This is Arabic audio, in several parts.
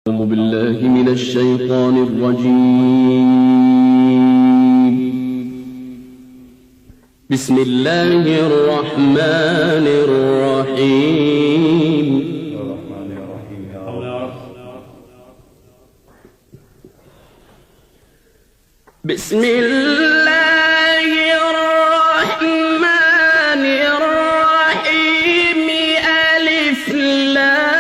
أعوذ بالله من الشيطان الرجيم. بسم الله الرحمن الرحيم. بسم الله الرحمن الرحيم. ألف لام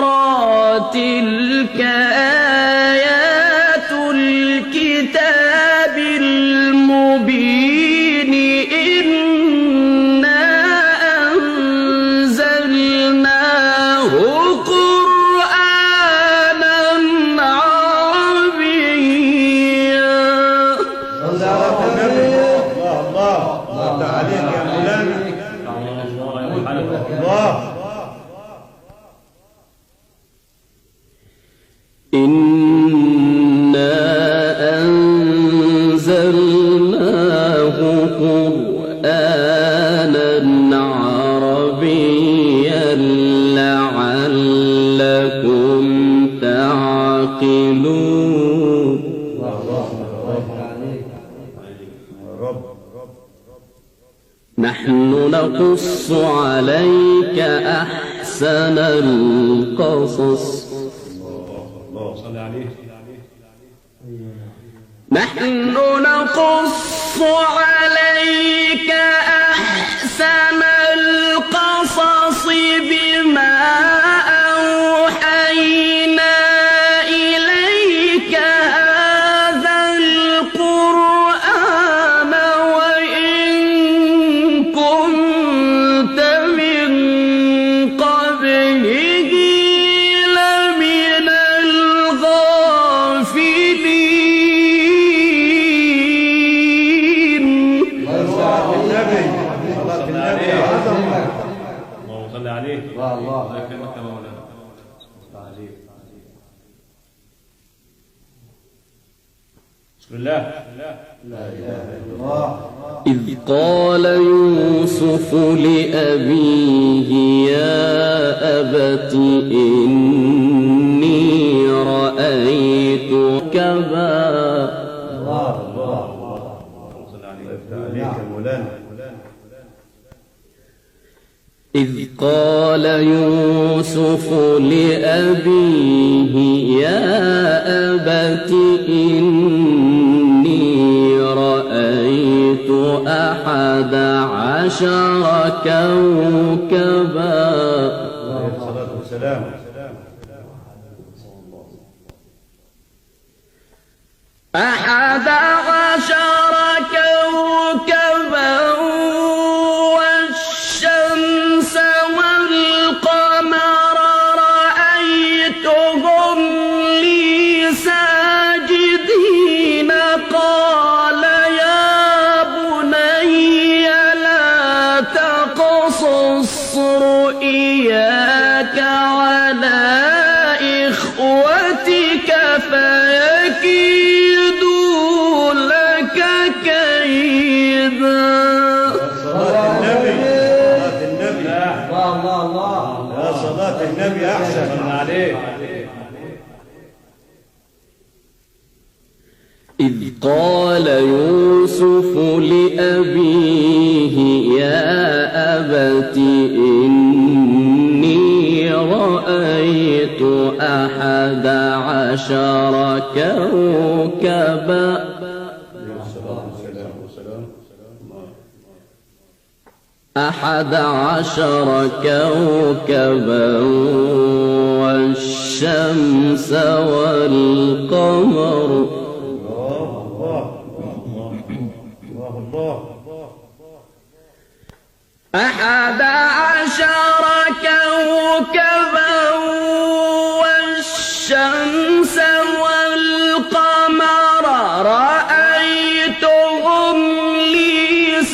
را تلك آيات الكتاب المبين. إنا أنزلناه قرآنا عربيا. الله عليك يا مولانا. الله إنا أنزلناه قرآنا عربيا لعلكم تعقلون. نحن نقص عليك أحسن القصص. نحن نقص عليك أحسن القصص بما أوحينا إليك هذا القرآن وإن كنت من قبله لمن الغافلين. صلاة النبي عظمة. اللهم صل عليه. الله يكرمك يا مولانا. بسم الله. لا إله إلا الله. إذ قال يوسف لأبيه يا أبت إني رأيت كذا. اللهم صل عليك يا مولانا. إذ قال يوسف لأبيه يا أبت إني رأيت 11 كوكبا. عليه الصلاة والسلام. 11 كوكبا والشمس والقمر رأيتهم لي ساجدين. قال يا بني لا تقصص رؤياك على إخوتك فيكيدوا لك كيدا. صلاة النبي. يا صلاة النبي أحسن عليك. إذ قال يوسف لأبيه يا أبت إني رأيت 11 كوكبا. 11 كوكبا والشمس والقمر. الله 11 كوكبا والشمس والقمر رأيتهم لي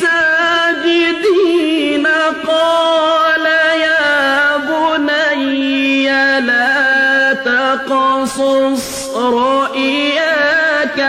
ساجدين. قال يا بني لا تقصص رؤياك